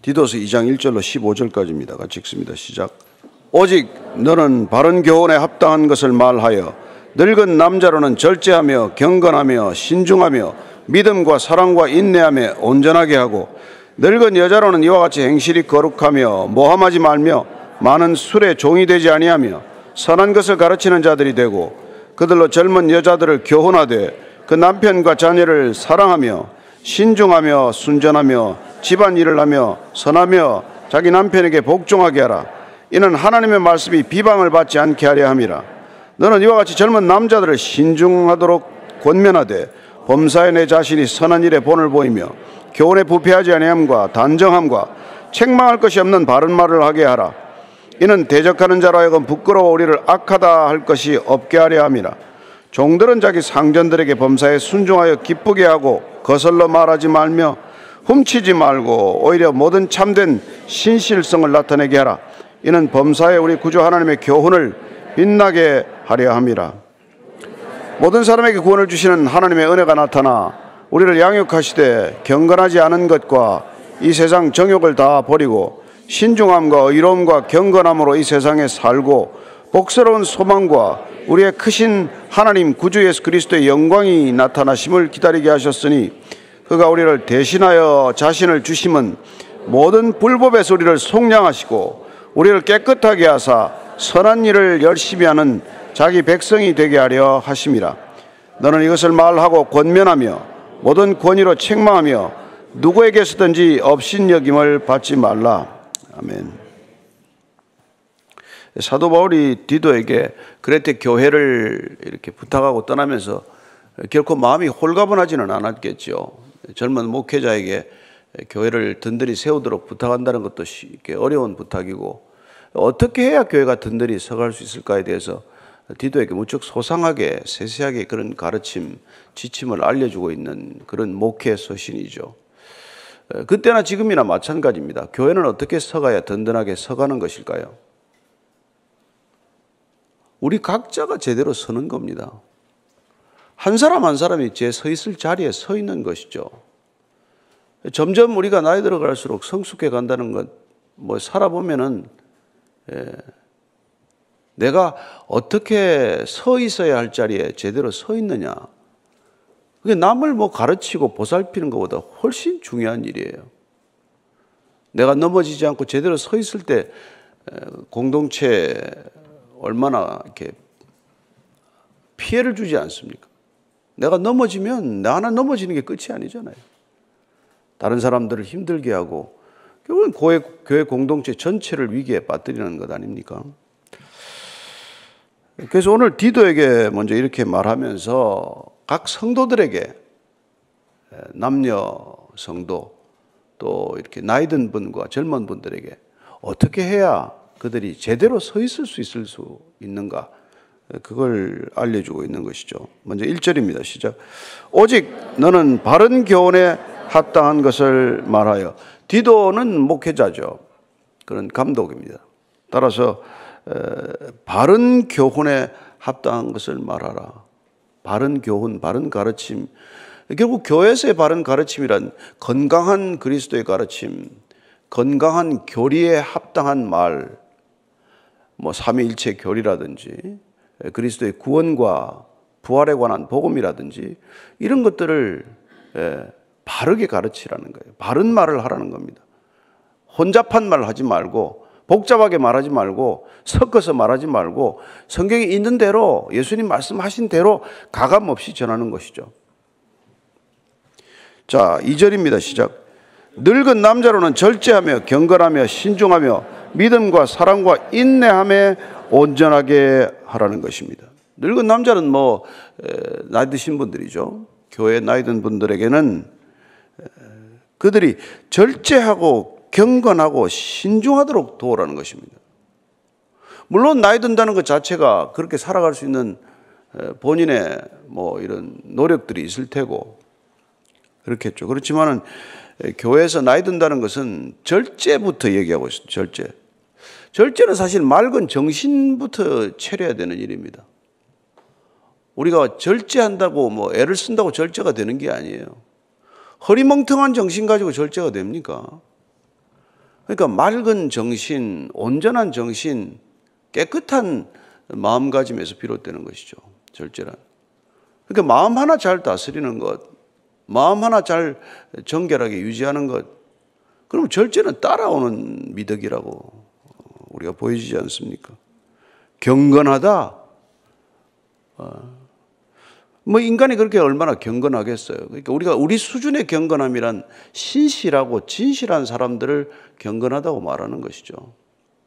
디도서 2장 1절로 15절까지입니다. 같이 읽습니다. 시작. 오직 너는 바른 교훈에 합당한 것을 말하여 늙은 남자로는 절제하며 경건하며 신중하며 믿음과 사랑과 인내하며 온전하게 하고 늙은 여자로는 이와 같이 행실이 거룩하며 모함하지 말며 많은 술에 종이 되지 아니하며 선한 것을 가르치는 자들이 되고 그들로 젊은 여자들을 교훈하되 그 남편과 자녀를 사랑하며 신중하며 순전하며 집안일을 하며 선하며 자기 남편에게 복종하게 하라. 이는 하나님의 말씀이 비방을 받지 않게 하려 함이라. 너는 이와 같이 젊은 남자들을 신중하도록 권면하되 범사에 내 자신이 선한 일에 본을 보이며 교훈에 부패하지 아니함과 단정함과 책망할 것이 없는 바른 말을 하게 하라. 이는 대적하는 자로 하여금 부끄러워 우리를 악하다 할 것이 없게 하려 함이라. 종들은 자기 상전들에게 범사에 순종하여 기쁘게 하고 거슬러 말하지 말며 훔치지 말고 오히려 모든 참된 신실성을 나타내게 하라. 이는 범사에 우리 구주 하나님의 교훈을 빛나게 하려 함이라. 모든 사람에게 구원을 주시는 하나님의 은혜가 나타나 우리를 양육하시되 경건하지 않은 것과 이 세상 정욕을 다 버리고 신중함과 의로움과 경건함으로 이 세상에 살고 복스러운 소망과 우리의 크신 하나님 구주 예수 그리스도의 영광이 나타나심을 기다리게 하셨으니 그가 우리를 대신하여 자신을 주심은 모든 불법에서 우리를 속량하시고 우리를 깨끗하게 하사 선한 일을 열심히 하는 자기 백성이 되게 하려 하심이라. 너는 이것을 말하고 권면하며 모든 권위로 책망하며 누구에게서든지 업신여김을 받지 말라. 아멘. 사도 바울이 디도에게 그레테 교회를 이렇게 부탁하고 떠나면서 결코 마음이 홀가분하지는 않았겠죠. 젊은 목회자에게 교회를 든든히 세우도록 부탁한다는 것도 쉽게 어려운 부탁이고 어떻게 해야 교회가 든든히 서갈 수 있을까에 대해서 디도에게 무척 소상하게 세세하게 그런 가르침, 지침을 알려주고 있는 그런 목회 서신이죠. 그때나 지금이나 마찬가지입니다. 교회는 어떻게 서가야 든든하게 서가는 것일까요? 우리 각자가 제대로 서는 겁니다. 한 사람 한 사람이 제 서 있을 자리에 서 있는 것이죠. 점점 우리가 나이 들어갈수록 성숙해 간다는 것, 살아보면은, 내가 어떻게 서 있어야 할 자리에 제대로 서 있느냐. 그게 남을 가르치고 보살피는 것보다 훨씬 중요한 일이에요. 내가 넘어지지 않고 제대로 서 있을 때 공동체에 얼마나 이렇게 피해를 주지 않습니까? 내가 넘어지면 나 하나 넘어지는 게 끝이 아니잖아요. 다른 사람들을 힘들게 하고 결국은 교회 공동체 전체를 위기에 빠뜨리는 것 아닙니까? 그래서 오늘 디도에게 먼저 이렇게 말하면서 각 성도들에게 남녀 성도 또 이렇게 나이 든 분과 젊은 분들에게 어떻게 해야 그들이 제대로 서 있을 수 있는가 그걸 알려주고 있는 것이죠. 먼저 1절입니다. 시작. 오직 너는 바른 교훈에 합당한 것을 말하여. 디도는 목회자죠. 그런 감독입니다. 따라서 바른 교훈에 합당한 것을 말하라. 바른 교훈, 바른 가르침. 결국 교회에서의 바른 가르침이란 건강한 그리스도의 가르침, 건강한 교리에 합당한 말, 삼위일체 교리라든지 그리스도의 구원과 부활에 관한 복음이라든지 이런 것들을 바르게 가르치라는 거예요. 바른 말을 하라는 겁니다. 혼잡한 말 하지 말고 복잡하게 말하지 말고 섞어서 말하지 말고 성경에 있는 대로 예수님 말씀하신 대로 가감 없이 전하는 것이죠. 자, 2절입니다. 시작. 늙은 남자로는 절제하며 경건하며 신중하며 믿음과 사랑과 인내함에 온전하게 하라는 것입니다. 늙은 남자는 나이 드신 분들이죠. 교회 나이 든 분들에게는 그들이 절제하고 경건하고 신중하도록 도우라는 것입니다. 물론 나이 든다는 것 자체가 그렇게 살아갈 수 있는 본인의 이런 노력들이 있을 테고 그렇겠죠. 그렇지만은 교회에서 나이 든다는 것은 절제부터 얘기하고 있습니다. 절제. 절제는 사실 맑은 정신부터 차려야 되는 일입니다. 우리가 절제한다고 애를 쓴다고 절제가 되는 게 아니에요. 허리멍텅한 정신 가지고 절제가 됩니까? 그러니까 맑은 정신, 온전한 정신, 깨끗한 마음가짐에서 비롯되는 것이죠. 절제란. 그러니까 마음 하나 잘 다스리는 것, 마음 하나 잘 정결하게 유지하는 것, 그럼 절제는 따라오는 미덕이라고 우리가 보여지지 않습니까? 경건하다. 뭐 인간이 그렇게 얼마나 경건하겠어요. 그러니까 우리가 우리 수준의 경건함이란 신실하고 진실한 사람들을 경건하다고 말하는 것이죠.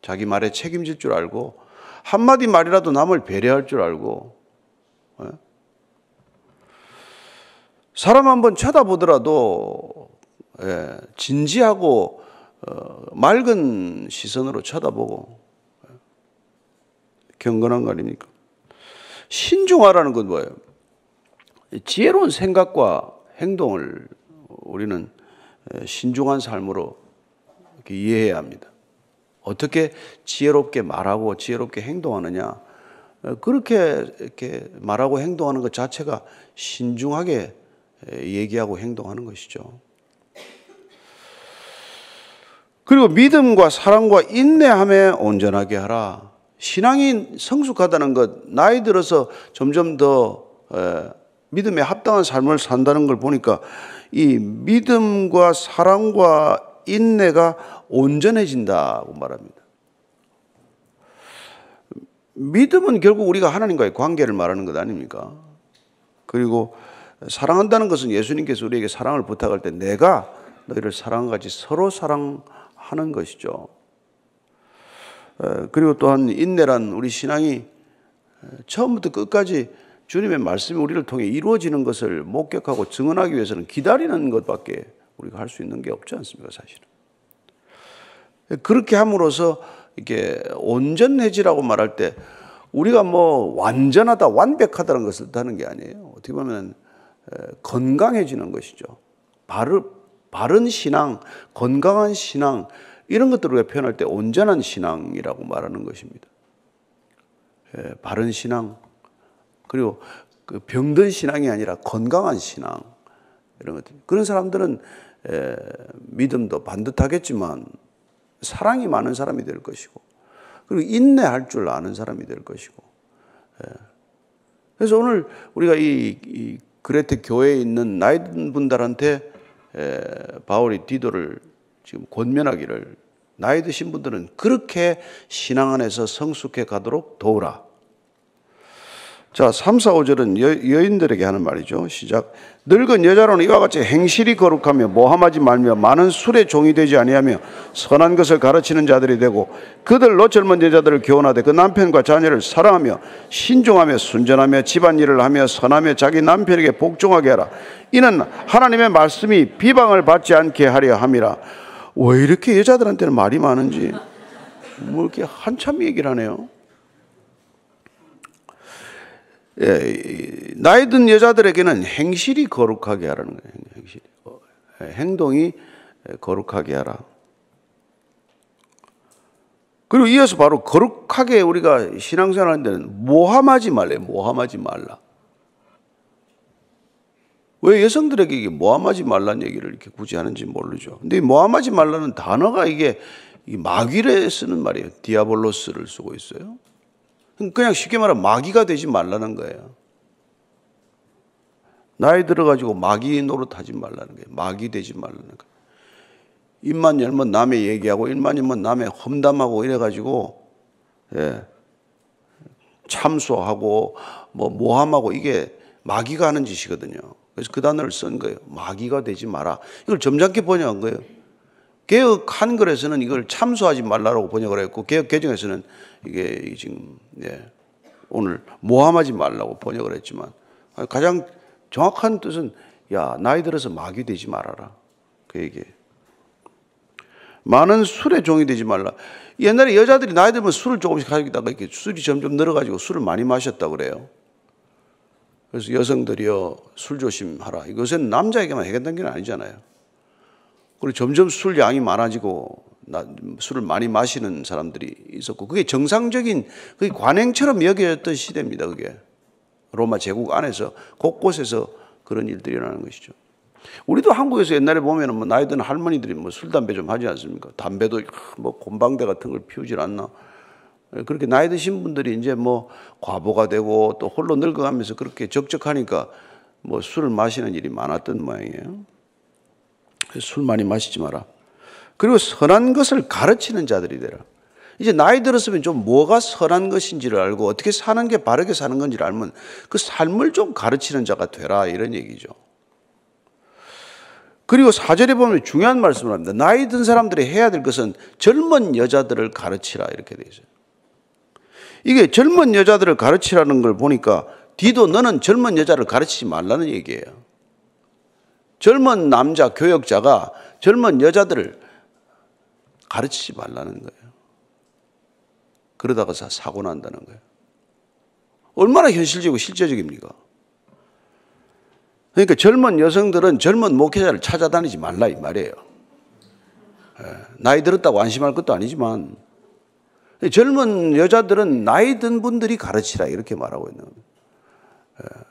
자기 말에 책임질 줄 알고 한마디 말이라도 남을 배려할 줄 알고, 사람 한번 쳐다보더라도 진지하고 맑은 시선으로 쳐다보고 경건한 거 아닙니까? 신중하라는 건 뭐예요? 지혜로운 생각과 행동을 우리는 신중한 삶으로 이렇게 이해해야 합니다. 어떻게 지혜롭게 말하고 지혜롭게 행동하느냐, 그렇게 이렇게 말하고 행동하는 것 자체가 신중하게 얘기하고 행동하는 것이죠. 그리고 믿음과 사랑과 인내함에 온전하게 하라. 신앙이 성숙하다는 것, 나이 들어서 점점 더 믿음에 합당한 삶을 산다는 걸 보니까 이 믿음과 사랑과 인내가 온전해진다고 말합니다. 믿음은 결국 우리가 하나님과의 관계를 말하는 것 아닙니까? 그리고 사랑한다는 것은 예수님께서 우리에게 사랑을 부탁할 때 내가 너희를 사랑한 같이 서로 사랑하는 것이죠. 그리고 또한 인내란 우리 신앙이 처음부터 끝까지 주님의 말씀이 우리를 통해 이루어지는 것을 목격하고 증언하기 위해서는 기다리는 것밖에 우리가 할 수 있는 게 없지 않습니까, 사실은. 그렇게 함으로써 이게 온전해지라고 말할 때 우리가 뭐 완전하다, 완벽하다는 것을 뜻하는 게 아니에요. 어떻게 보면 건강해지는 것이죠. 바른 신앙, 건강한 신앙, 이런 것들을 우리가 표현할 때 온전한 신앙이라고 말하는 것입니다. 바른 신앙, 그리고 그 병든 신앙이 아니라 건강한 신앙, 이런 것들. 그런 사람들은 믿음도 반듯하겠지만 사랑이 많은 사람이 될 것이고, 그리고 인내할 줄 아는 사람이 될 것이고. 그래서 오늘 우리가 이 그레테 교회에 있는 나이 든 분들한테 바울이 디도를 지금 권면하기를, 나이 드신 분들은 그렇게 신앙 안에서 성숙해 가도록 도우라. 자, 3, 4, 5절은 여인들에게 하는 말이죠. 시작. 늙은 여자로는 이와 같이 행실이 거룩하며 모함하지 말며 많은 술의 종이 되지 아니하며 선한 것을 가르치는 자들이 되고, 그들로 젊은 여자들을 교훈하되 그 남편과 자녀를 사랑하며 신중하며 순전하며 집안일을 하며 선하며 자기 남편에게 복종하게 하라. 이는 하나님의 말씀이 비방을 받지 않게 하려 함이라. 왜 이렇게 여자들한테는 말이 많은지 뭐 이렇게 한참 얘기를 하네요. 나이 든 여자들에게는 행실이 거룩하게 하라는 거예요. 행동이 거룩하게 하라. 그리고 이어서 바로 거룩하게 우리가 신앙생활 하는 데는 모함하지 말래. 모함하지 말라. 왜 여성들에게 이게 모함하지 말라는 얘기를 이렇게 굳이 하는지 모르죠. 근데 모함하지 말라는 단어가 이게 마귀를 쓰는 말이에요. 디아볼로스를 쓰고 있어요. 그냥 쉽게 말하면 마귀가 되지 말라는 거예요. 나이 들어가지고 마귀 노릇하지 말라는 거예요. 마귀 되지 말라는 거예요. 입만 열면 남의 얘기하고 입만 열면 남의 험담하고 이래가지고 참소하고 뭐 모함하고, 이게 마귀가 하는 짓이거든요. 그래서 그 단어를 쓴 거예요. 마귀가 되지 마라. 이걸 점잖게 번역한 거예요. 개혁 한글에서는 이걸 참소하지 말라고 번역을 했고, 개혁 개정에서는 이게 지금 오늘 모함하지 말라고 번역을 했지만, 가장 정확한 뜻은 야, 나이 들어서 마귀 되지 말아라, 그 얘기예요. 많은 술의 종이 되지 말라. 옛날에 여자들이 나이 들면 술을 조금씩 가지다가 이렇게 술이 점점 늘어가지고 술을 많이 마셨다고 그래요. 그래서 여성들이요, 술 조심하라. 이것은 남자에게만 해당되는 게 아니잖아요. 그리고 점점 술 양이 많아지고 술을 많이 마시는 사람들이 있었고, 그게 정상적인, 그게 관행처럼 여겨졌던 시대입니다. 그게 로마 제국 안에서 곳곳에서 그런 일들이 일어나는 것이죠. 우리도 한국에서 옛날에 보면은 뭐 나이 든 할머니들이 뭐 술, 담배 좀 하지 않습니까? 담배도 뭐 곰방대 같은 걸 피우질 않나. 그렇게 나이 드신 분들이 이제 뭐 과부가 되고 또 홀로 늙어가면서 그렇게 적적하니까 뭐 술을 마시는 일이 많았던 모양이에요. 술 많이 마시지 마라. 그리고 선한 것을 가르치는 자들이 되라. 이제 나이 들었으면 좀 뭐가 선한 것인지를 알고 어떻게 사는 게 바르게 사는 건지를 알면 그 삶을 좀 가르치는 자가 되라, 이런 얘기죠. 그리고 4절에 보면 중요한 말씀을 합니다. 나이 든 사람들이 해야 될 것은 젊은 여자들을 가르치라, 이렇게 되어 있어요. 이게 젊은 여자들을 가르치라는 걸 보니까 디도 너는 젊은 여자를 가르치지 말라는 얘기예요. 젊은 남자 교역자가 젊은 여자들을 가르치지 말라는 거예요. 그러다가 사고 난다는 거예요. 얼마나 현실적이고 실제적입니까? 그러니까 젊은 여성들은 젊은 목회자를 찾아다니지 말라, 이 말이에요. 나이 들었다고 안심할 것도 아니지만 젊은 여자들은 나이 든 분들이 가르치라, 이렇게 말하고 있는 거예요.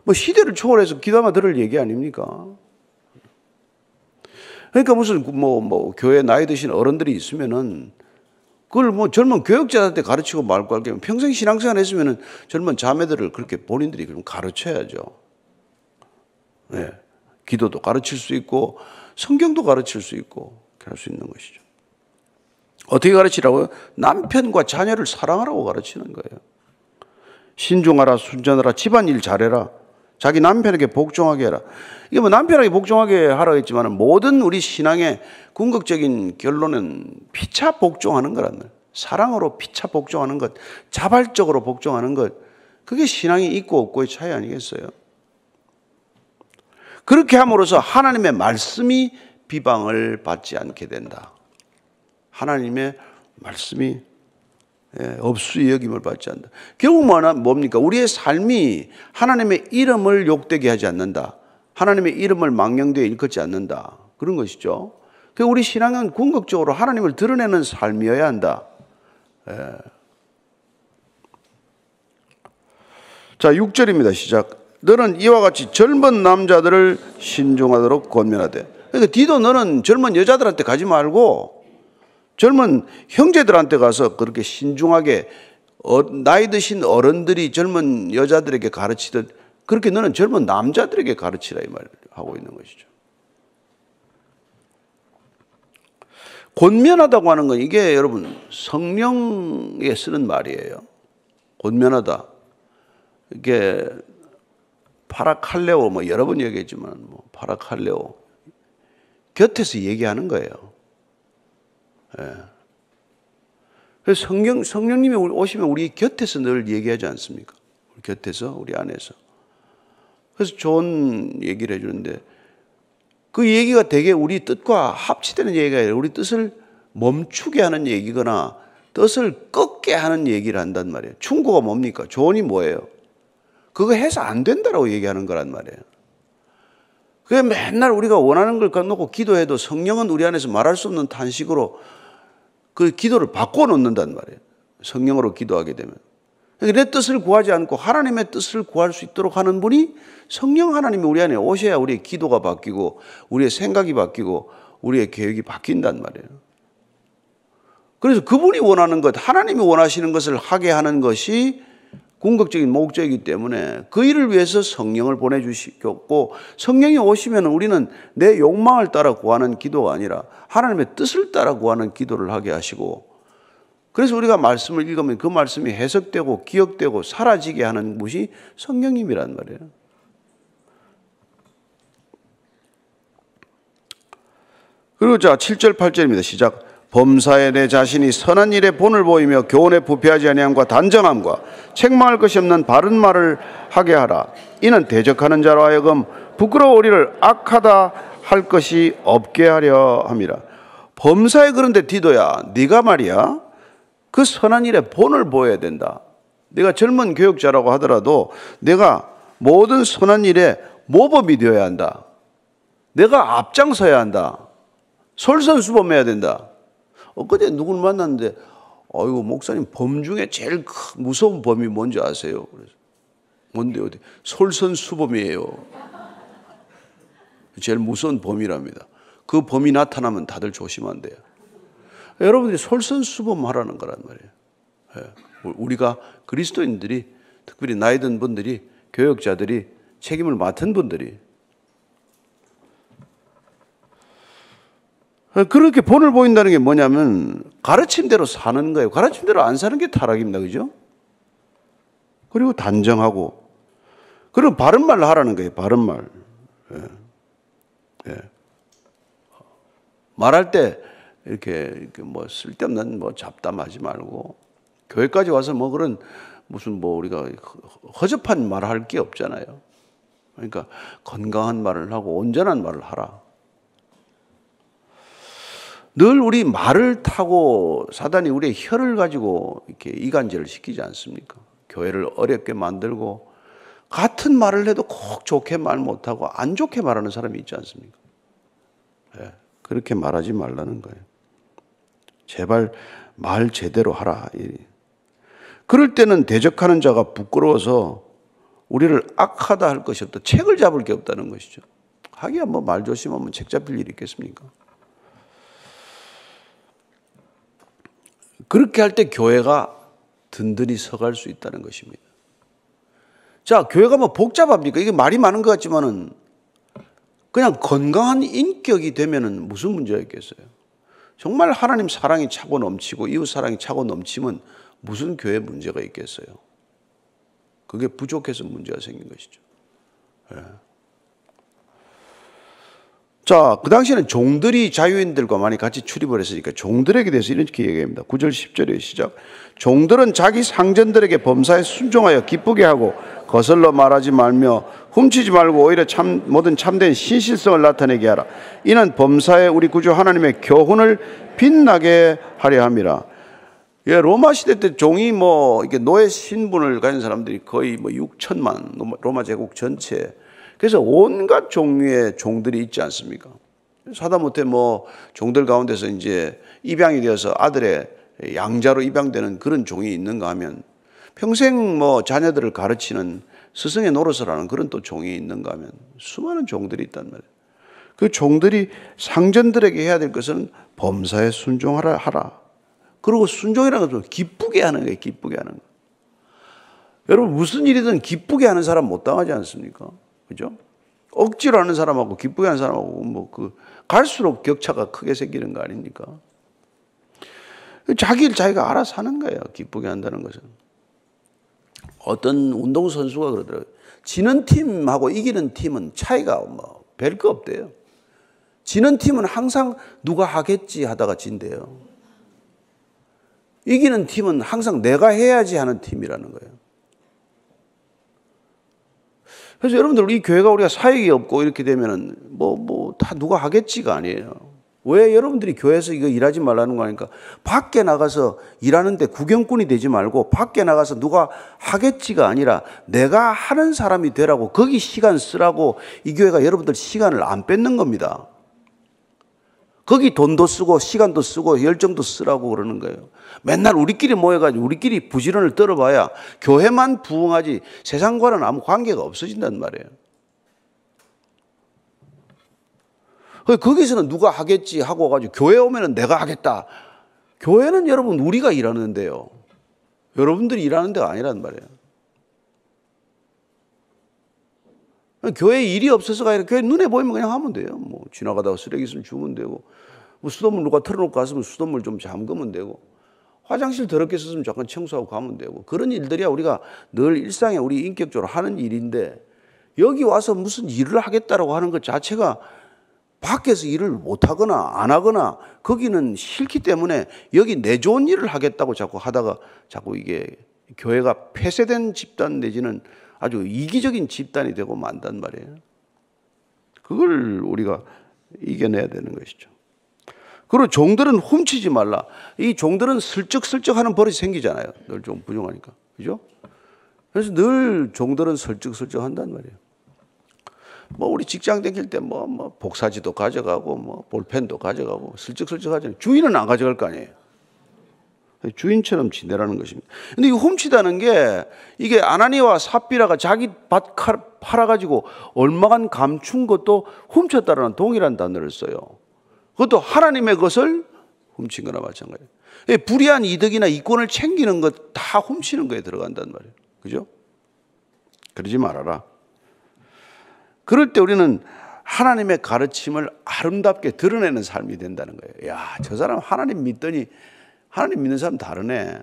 뭐 시대를 초월해서 귀담아 들을 얘기 아닙니까? 그러니까 무슨 뭐 교회 나이 드신 어른들이 있으면은 그걸 뭐 젊은 교역자한테 가르치고 말고 할 게 평생 신앙생활 했으면은 젊은 자매들을 그렇게 본인들이 그럼 가르쳐야죠. 네. 기도도 가르칠 수 있고 성경도 가르칠 수 있고 할 수 있는 것이죠. 어떻게 가르치라고요? 남편과 자녀를 사랑하라고 가르치는 거예요. 신중하라, 순전하라, 집안일 잘해라, 자기 남편에게 복종하게 해라. 이게 뭐 남편에게 복종하게 하라고 했지만 모든 우리 신앙의 궁극적인 결론은 피차 복종하는 거란 말이에요. 사랑으로 피차 복종하는 것, 자발적으로 복종하는 것, 그게 신앙이 있고 없고의 차이 아니겠어요? 그렇게 함으로써 하나님의 말씀이 비방을 받지 않게 된다. 하나님의 말씀이 업수의 여김을 받지 않는다. 결국 뭡니까? 우리의 삶이 하나님의 이름을 욕되게 하지 않는다. 하나님의 이름을 망령되게 일컫지 않는다. 그런 것이죠. 우리 신앙은 궁극적으로 하나님을 드러내는 삶이어야 한다. 자, 6절입니다. 시작. 너는 이와 같이 젊은 남자들을 신중하도록 권면하되. 그러니까 디도 너는 젊은 여자들한테 가지 말고 젊은 형제들한테 가서 그렇게 신중하게 나이 드신 어른들이 젊은 여자들에게 가르치듯 그렇게 너는 젊은 남자들에게 가르치라, 이 말을 하고 있는 것이죠. 권면하다고 하는 건 이게 여러분 성령에 쓰는 말이에요. 권면하다. 이게 파라칼레오 뭐 여러 번 얘기했지만 뭐 파라칼레오 곁에서 얘기하는 거예요. 그래서 성령님이 오시면 우리 곁에서 늘 얘기하지 않습니까? 우리 곁에서, 우리 안에서. 그래서 좋은 얘기를 해주는데 그 얘기가 되게 우리 뜻과 합치되는 얘기가 아니라 우리 뜻을 멈추게 하는 얘기거나 뜻을 꺾게 하는 얘기를 한단 말이에요. 충고가 뭡니까? 조언이 뭐예요? 그거 해서 안 된다라고 얘기하는 거란 말이에요. 그게 맨날 우리가 원하는 걸 갖놓고 기도해도 성령은 우리 안에서 말할 수 없는 탄식으로 그 기도를 바꿔놓는단 말이에요. 성령으로 기도하게 되면. 내 뜻을 구하지 않고 하나님의 뜻을 구할 수 있도록 하는 분이 성령 하나님이 우리 안에 오셔야 우리의 기도가 바뀌고 우리의 생각이 바뀌고 우리의 계획이 바뀐단 말이에요. 그래서 그분이 원하는 것, 하나님이 원하시는 것을 하게 하는 것이 궁극적인 목적이기 때문에 그 일을 위해서 성령을 보내주시고 성령이 오시면 우리는 내 욕망을 따라 구하는 기도가 아니라 하나님의 뜻을 따라 구하는 기도를 하게 하시고 그래서 우리가 말씀을 읽으면 그 말씀이 해석되고 기억되고 사라지게 하는 것이 성령님이란 말이에요. 그리고 자 7절 8절입니다. 시작. 범사에 내 자신이 선한 일에 본을 보이며 교훈에 부패하지 아니함과 단정함과 책망할 것이 없는 바른 말을 하게 하라. 이는 대적하는 자로 하여금 부끄러워리를 악하다 할 것이 없게 하려 함이라. 범사에 그런데 디도야, 네가 말이야 그 선한 일에 본을 보여야 된다. 내가 젊은 교육자라고 하더라도 내가 모든 선한 일에 모범이 되어야 한다. 내가 앞장서야 한다. 솔선수범해야 된다. 엊그제 누구를 만났는데 어이구 목사님 범 중에 제일 무서운 범이 뭔지 아세요? 그래서 뭔데 어디? 솔선수범이에요. 제일 무서운 범이랍니다. 그 범이 나타나면 다들 조심한대요. 여러분들이 솔선수범하라는 거란 말이에요. 우리가 그리스도인들이, 특별히 나이 든 분들이, 교역자들이, 책임을 맡은 분들이 그렇게 본을 보인다는 게 뭐냐면 가르침대로 사는 거예요. 가르침대로 안 사는 게 타락입니다. 그죠? 그리고 단정하고, 그리고 바른 말 하라는 거예요. 바른 말. 말할 때 이렇게 뭐 쓸데없는 뭐 잡담하지 말고, 교회까지 와서 뭐 그런 무슨 뭐 우리가 허접한 말 할 게 없잖아요. 그러니까 건강한 말을 하고 온전한 말을 하라. 늘 우리 말을 타고 사단이 우리의 혀를 가지고 이렇게 이간질을 시키지 않습니까? 교회를 어렵게 만들고, 같은 말을 해도 꼭 좋게 말 못하고 안 좋게 말하는 사람이 있지 않습니까? 그렇게 말하지 말라는 거예요. 제발 말 제대로 하라. 그럴 때는 대적하는 자가 부끄러워서 우리를 악하다 할 것이 없다. 책을 잡을 게 없다는 것이죠. 하기야 뭐 말 조심하면 책 잡힐 일이 있겠습니까? 그렇게 할 때 교회가 든든히 서갈 수 있다는 것입니다. 자, 교회가 뭐 복잡합니까? 이게 말이 많은 것 같지만은 그냥 건강한 인격이 되면은 무슨 문제가 있겠어요? 정말 하나님 사랑이 차고 넘치고 이웃 사랑이 차고 넘치면 무슨 교회 문제가 있겠어요? 그게 부족해서 문제가 생긴 것이죠. 자, 그 당시에는 종들이 자유인들과 많이 같이 출입을 했으니까 종들에게 대해서 이렇게 얘기합니다. 9절 10절의 시작. 종들은 자기 상전들에게 범사에 순종하여 기쁘게 하고 거슬러 말하지 말며 훔치지 말고 오히려 모든 참된 신실성을 나타내게 하라. 이는 범사에 우리 구주 하나님의 교훈을 빛나게 하려 함이라. 로마 시대 때 종이 뭐 이게 노예 신분을 가진 사람들이 거의 뭐 6천만, 로마 제국 전체. 그래서 온갖 종류의 종들이 있지 않습니까? 하다못해 뭐 종들 가운데서 이제 입양이 되어서 아들의 양자로 입양되는 그런 종이 있는가 하면, 평생 뭐 자녀들을 가르치는 스승의 노릇을 하는 그런 또 종이 있는가 하면 수많은 종들이 있단 말이에요. 그 종들이 상전들에게 해야 될 것은 범사에 순종하라. 그리고 순종이라는 것은 기쁘게 하는 거예요. 기쁘게 하는 거. 여러분, 무슨 일이든 기쁘게 하는 사람 못 당하지 않습니까? 그죠? 억지로 하는 사람하고 기쁘게 하는 사람하고 뭐 갈수록 격차가 크게 생기는 거 아닙니까? 자기 일 자기가 알아서 하는 거예요. 기쁘게 한다는 것은. 어떤 운동선수가 그러더라고요. 지는 팀하고 이기는 팀은 차이가 뭐 별 거 없대요. 지는 팀은 항상 누가 하겠지 하다가 진대요. 이기는 팀은 항상 내가 해야지 하는 팀이라는 거예요. 그래서 여러분들, 우리 교회가 우리가 사역이 없고 이렇게 되면은 다 누가 하겠지가 아니에요. 왜 여러분들이 교회에서 이거 일하지 말라는 거 아닙니까? 밖에 나가서 일하는데 구경꾼이 되지 말고 밖에 나가서 누가 하겠지가 아니라 내가 하는 사람이 되라고, 거기 시간 쓰라고 이 교회가 여러분들 시간을 안 뺏는 겁니다. 거기 돈도 쓰고 시간도 쓰고 열정도 쓰라고 그러는 거예요. 맨날 우리끼리 모여가지고 우리끼리 부지런을 떨어봐야 교회만 부흥하지 세상과는 아무 관계가 없어진단 말이에요. 거기서는 누가 하겠지 하고 가지고 교회 오면은 내가 하겠다. 교회는 여러분 우리가 일하는데요. 여러분들이 일하는 데가 아니란 말이에요. 교회에 일이 없어서가 아니라 교회 눈에 보이면 그냥 하면 돼요. 뭐 지나가다가 쓰레기 있으면 주면 되고, 뭐 수돗물 누가 틀어놓고 갔으면 수돗물 좀 잠그면 되고, 화장실 더럽게 썼으면 잠깐 청소하고 가면 되고, 그런 일들이야 우리가 늘 일상에 우리 인격적으로 하는 일인데, 여기 와서 무슨 일을 하겠다라고 하는 것 자체가 밖에서 일을 못하거나 안 하거나 거기는 싫기 때문에 여기 내 좋은 일을 하겠다고 자꾸 하다가 자꾸 이게 교회가 폐쇄된 집단 내지는 아주 이기적인 집단이 되고 만단 말이에요. 그걸 우리가 이겨내야 되는 것이죠. 그리고 종들은 훔치지 말라. 이 종들은 슬쩍슬쩍 하는 버릇이 생기잖아요. 늘 좀 부정하니까. 그죠? 그래서 늘 종들은 슬쩍슬쩍 한단 말이에요. 뭐 우리 직장 다닐 때 뭐 복사지도 가져가고 뭐 볼펜도 가져가고 슬쩍슬쩍 하잖아요. 주인은 안 가져갈 거 아니에요. 주인처럼 지내라는 것입니다. 근데 이 훔치다는 게 이게 아나니와 삽비라가 자기 밭 팔아가지고 얼마간 감춘 것도 훔쳤다라는 동일한 단어를 써요. 그것도 하나님의 것을 훔친 거나 마찬가지예요. 불이한 이득이나 이권을 챙기는 것 다 훔치는 거에 들어간단 말이에요. 그죠? 그러지 말아라. 그럴 때 우리는 하나님의 가르침을 아름답게 드러내는 삶이 된다는 거예요. 야, 저 사람 하나님 믿더니 하나님 믿는 사람 다르네.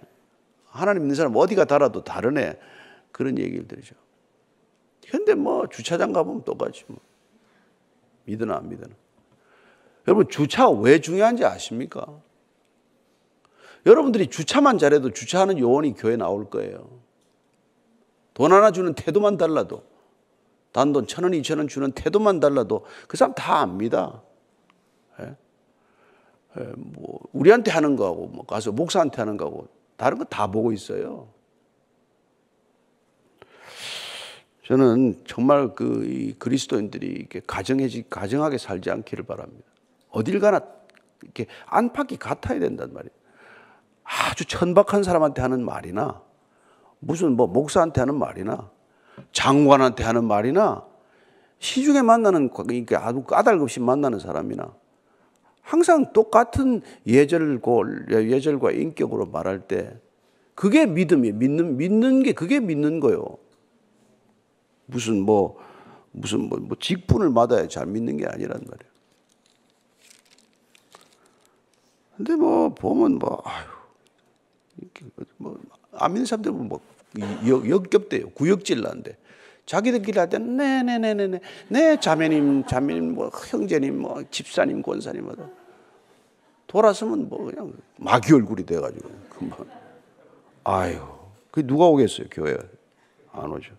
하나님 믿는 사람 어디가 달아도 다르네. 그런 얘기를 들으죠. 근데 뭐 주차장 가보면 똑같이 뭐. 믿으나 안 믿으나. 여러분 주차가 왜 중요한지 아십니까? 여러분들이 주차만 잘해도 주차하는 요원이 교회에 나올 거예요. 돈 하나 주는 태도만 달라도, 단돈 1,000원, 2,000원 주는 태도만 달라도 그 사람 다 압니다. 뭐 우리한테 하는 거하고 뭐 가서 목사한테 하는 거하고 다른 거 다 보고 있어요. 저는 정말 이 그리스도인들이 이렇게 가정하게 살지 않기를 바랍니다. 어딜 가나 이렇게 안팎이 같아야 된단 말이에요. 아주 천박한 사람한테 하는 말이나 무슨 뭐 목사한테 하는 말이나 장관한테 하는 말이나 시중에 만나는 그러니까 아주 까닭없이 만나는 사람이나 항상 똑같은 예절과 인격으로 말할 때 그게 믿음이에요. 믿는 게 그게 믿는 거예요. 무슨 직분을 받아야 잘 믿는 게 아니란 말이에요. 근데 보면 안 믿는 사람들은 역겹대요. 구역질 나는데. 자기들끼리 할 때는 네 자매님 형제님 집사님 권사님 돌아서면 그냥 마귀 얼굴이 돼가지고 금방 그 누가 오겠어요? 교회 안 오죠.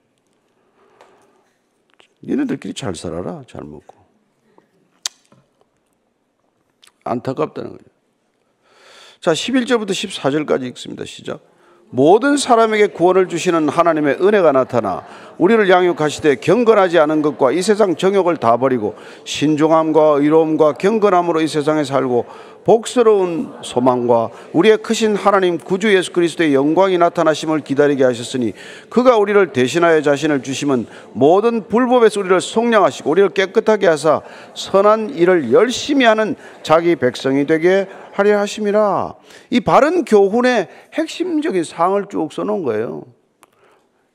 니네들끼리 잘 살아라. 잘 먹고. 안타깝다는 거죠. 자, 11절부터 14절까지 읽습니다. 시작. 모든 사람에게 구원을 주시는 하나님의 은혜가 나타나 우리를 양육하시되 경건하지 않은 것과 이 세상 정욕을 다 버리고 신중함과 의로움과 경건함으로 이 세상에 살고 복스러운 소망과 우리의 크신 하나님 구주 예수 그리스도의 영광이 나타나심을 기다리게 하셨으니 그가 우리를 대신하여 자신을 주심은 모든 불법에서 우리를 속량하시고 우리를 깨끗하게 하사 선한 일을 열심히 하는 자기 백성이 되게 하려 하심이라. 이 바른 교훈의 핵심적인 사항을 쭉 써놓은 거예요.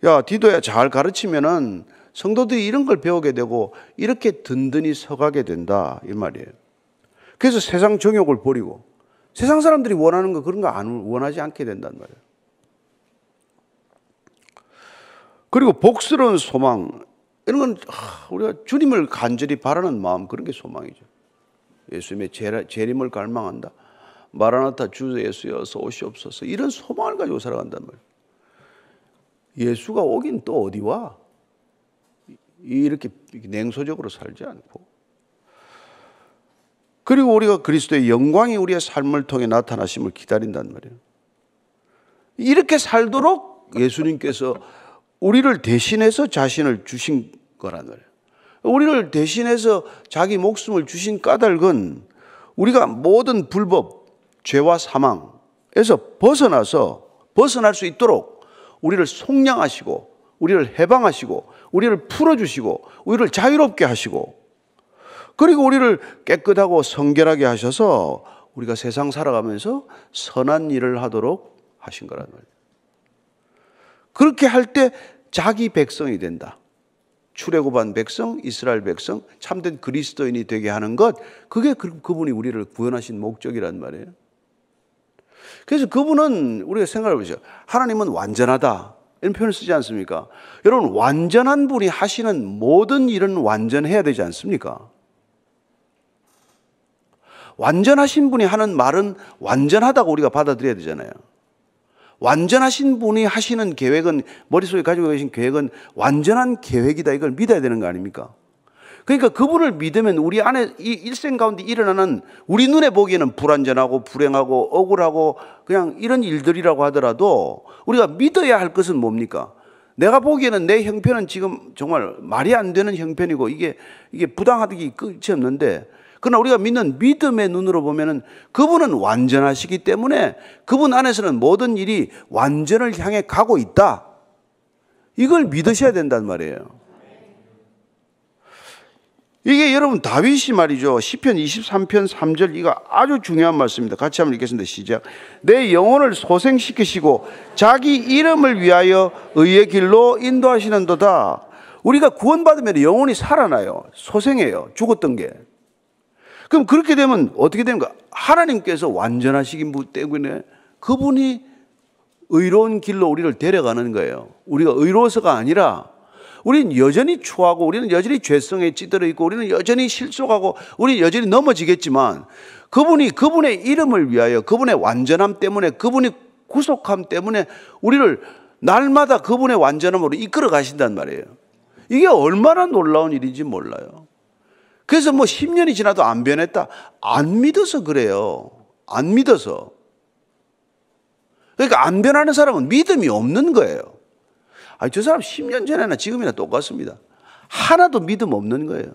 야, 디도야, 잘 가르치면은 성도들이 이런 걸 배우게 되고 이렇게 든든히 서가게 된다 이 말이에요. 그래서 세상 정욕을 버리고 세상 사람들이 원하는 거 그런 거 원하지 않게 된단 말이에요. 그리고 복스러운 소망, 이런 건 우리가 주님을 간절히 바라는 마음, 그런 게 소망이죠. 예수님의 재림을 갈망한다. 마라나타 주 예수여 어서 오시옵소서. 이런 소망을 가지고 살아간단 말이에요. 예수가 오긴 또 어디 와? 이렇게 냉소적으로 살지 않고. 그리고 우리가 그리스도의 영광이 우리의 삶을 통해 나타나심을 기다린단 말이에요. 이렇게 살도록 예수님께서 우리를 대신해서 자신을 주신 거란 말이에요. 우리를 대신해서 자기 목숨을 주신 까닭은 우리가 모든 불법, 죄와 사망에서 벗어날 수 있도록 우리를 속량하시고 우리를 해방하시고 우리를 풀어주시고 우리를 자유롭게 하시고 그리고 우리를 깨끗하고 성결하게 하셔서 우리가 세상 살아가면서 선한 일을 하도록 하신 거란 말이에요. 그렇게 할 때 자기 백성이 된다. 출애굽한 백성, 이스라엘 백성, 참된 그리스도인이 되게 하는 것, 그게 그분이 우리를 구원하신 목적이란 말이에요. 그래서 그분은 우리가 생각해 보죠. 하나님은 완전하다 이런 표현을 쓰지 않습니까? 여러분, 완전한 분이 하시는 모든 일은 완전해야 되지 않습니까? 완전하신 분이 하는 말은 완전하다고 우리가 받아들여야 되잖아요. 완전하신 분이 하시는 계획은, 머릿속에 가지고 계신 계획은 완전한 계획이다, 이걸 믿어야 되는 거 아닙니까? 그러니까 그분을 믿으면 우리 안에 이 일생 가운데 일어나는 우리 눈에 보기에는 불완전하고 불행하고 억울하고 그냥 이런 일들이라고 하더라도 우리가 믿어야 할 것은 뭡니까? 내가 보기에는 내 형편은 지금 정말 말이 안 되는 형편이고 이게 부당하기 끝이 없는데, 그러나 우리가 믿는 믿음의 눈으로 보면은 그분은 완전하시기 때문에 그분 안에서는 모든 일이 완전을 향해 가고 있다. 이걸 믿으셔야 된단 말이에요. 이게 여러분 다윗이 말이죠. 시편 23편 3절 이거 아주 중요한 말씀입니다. 같이 한번 읽겠습니다. 시작. 내 영혼을 소생시키시고 자기 이름을 위하여 의의 길로 인도하시는도다. 우리가 구원받으면 영혼이 살아나요. 소생해요. 죽었던 게. 그럼 그렇게 되면 어떻게 되는가? 하나님께서 완전하시기 때문에 그분이 의로운 길로 우리를 데려가는 거예요. 우리가 의로워서가 아니라 우리는 여전히 추하고 우리는 여전히 죄성에 찌들어 있고 우리는 여전히 실속하고 우리는 여전히 넘어지겠지만 그분이 그분의 이름을 위하여 그분의 완전함 때문에 그분이 구속함 때문에 우리를 날마다 그분의 완전함으로 이끌어 가신단 말이에요. 이게 얼마나 놀라운 일인지 몰라요. 그래서 뭐 10년이 지나도 안 변했다. 안 믿어서 그래요. 안 믿어서. 그러니까 안 변하는 사람은 믿음이 없는 거예요. 아니, 저 사람 10년 전에나 지금이나 똑같습니다. 하나도 믿음 없는 거예요.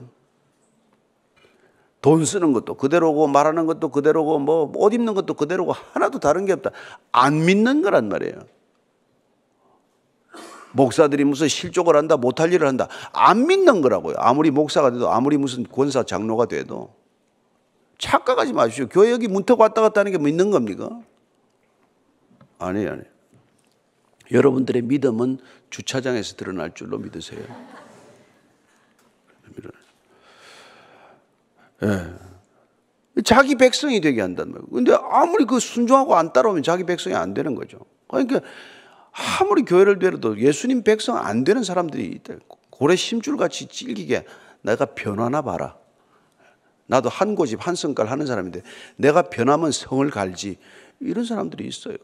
돈 쓰는 것도 그대로고 말하는 것도 그대로고 뭐 옷 입는 것도 그대로고 하나도 다른 게 없다. 안 믿는 거란 말이에요. 목사들이 무슨 실족을 한다 못할 일을 한다. 안 믿는 거라고요. 아무리 목사가 돼도 아무리 무슨 권사 장로가 돼도. 착각하지 마십시오. 교회 여기 문턱 왔다 갔다 하는 게 믿는 겁니까? 아니에요. 아니에요. 여러분들의 믿음은 주차장에서 드러날 줄로 믿으세요. 예. 자기 백성이 되게 한단 말이에요. 근데 아무리 그 순종하고 안 따라오면 자기 백성이 안 되는 거죠. 그러니까 아무리 교회를 데려도 예수님 백성 안 되는 사람들이 있다. 고래 심줄같이 찔기게 내가 변하나 봐라. 나도 한 고집 한 성깔 하는 사람인데 내가 변하면 성을 갈지. 이런 사람들이 있어요.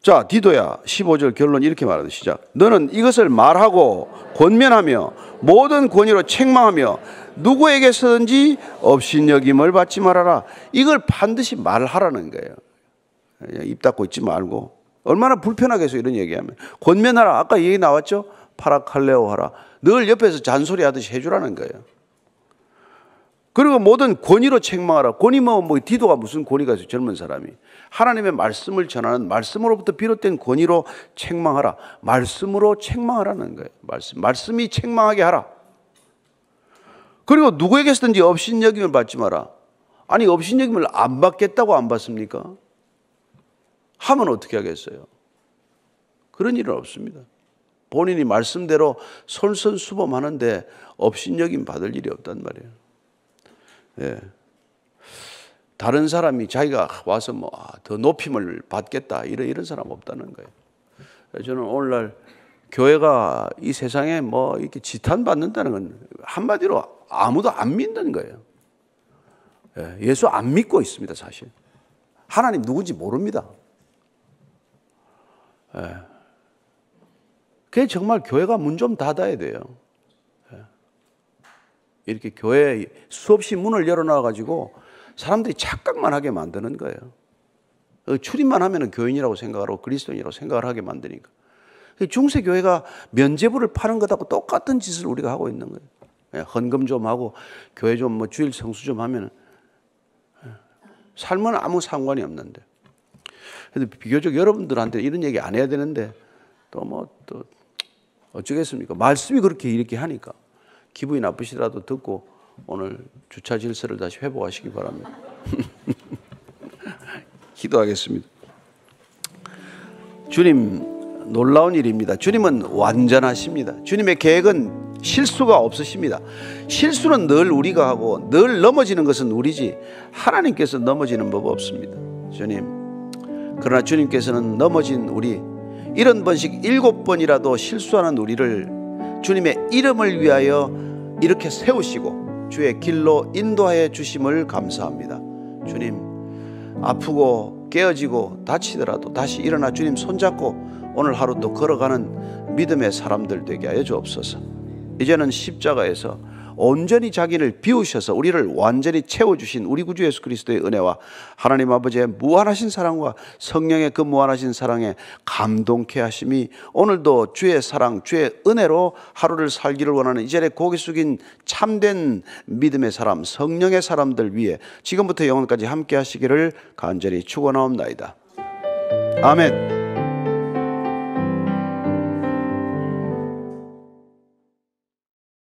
자, 디도야 15절 결론 이렇게 말하는 시작. 너는 이것을 말하고 권면하며 모든 권위로 책망하며 누구에게서든지 업신여김을 받지 말아라. 이걸 반드시 말하라는 거예요. 입 닫고 있지 말고. 얼마나 불편하겠어요, 이런 얘기하면. 권면하라. 아까 얘기 나왔죠? 파라칼레오 하라. 늘 옆에서 잔소리 하듯이 해주라는 거예요. 그리고 모든 권위로 책망하라. 권위 뭐 디도가 무슨 권위가 있어요, 젊은 사람이. 하나님의 말씀을 전하는 말씀으로부터 비롯된 권위로 책망하라. 말씀으로 책망하라는 거예요. 말씀이 책망하게 하라. 그리고 누구에게서든지 업신여김을 받지 마라. 아니, 업신여김을 안 받겠다고 안 받습니까? 하면 어떻게 하겠어요? 그런 일은 없습니다. 본인이 말씀대로 솔선수범하는데 업신여김 받을 일이 없단 말이에요. 예. 다른 사람이 자기가 와서 뭐 더 높임을 받겠다 이런 사람 없다는 거예요. 저는 오늘날 교회가 이 세상에 뭐 이렇게 지탄받는다는 건 한마디로 아무도 안 믿는 거예요. 예. 예수 안 믿고 있습니다, 사실. 하나님 누군지 모릅니다. 예. 그게 정말 교회가 문 좀 닫아야 돼요. 예. 이렇게 교회에 수없이 문을 열어놔가지고 사람들이 착각만 하게 만드는 거예요. 출입만 하면 교인이라고 생각하고 그리스도인이라고 생각을 하게 만드니까. 중세교회가 면죄부를 파는 것하고 똑같은 짓을 우리가 하고 있는 거예요. 헌금 좀 하고 교회 좀 뭐 주일 성수 좀 하면 삶은 아무 상관이 없는데. 그래도 비교적 여러분들한테 이런 얘기 안 해야 되는데 또 어쩌겠습니까? 말씀이 그렇게 이렇게 하니까 기분이 나쁘시더라도 듣고 오늘 주차 질서를 다시 회복하시기 바랍니다. 기도하겠습니다. 주님, 놀라운 일입니다. 주님은 완전하십니다. 주님의 계획은 실수가 없으십니다. 실수는 늘 우리가 하고 늘 넘어지는 것은 우리지 하나님께서 넘어지는 법 없습니다. 주님, 그러나 주님께서는 넘어진 우리 70번씩 7번이라도 실수하는 우리를 주님의 이름을 위하여 이렇게 세우시고 주의 길로 인도하여 주심을 감사합니다. 주님, 아프고 깨어지고 다치더라도 다시 일어나 주님 손잡고 오늘 하루도 걸어가는 믿음의 사람들 되게 하여 주옵소서. 이제는 십자가에서 온전히 자기를 비우셔서 우리를 완전히 채워주신 우리 구주 예수 그리스도의 은혜와 하나님 아버지의 무한하신 사랑과 성령의 그 무한하신 사랑에 감동케 하심이 오늘도 주의 사랑, 주의 은혜로 하루를 살기를 원하는 이 자리에 고개 숙인 참된 믿음의 사람, 성령의 사람들 위해 지금부터 영원까지 함께 하시기를 간절히 축원하옵나이다. 아멘.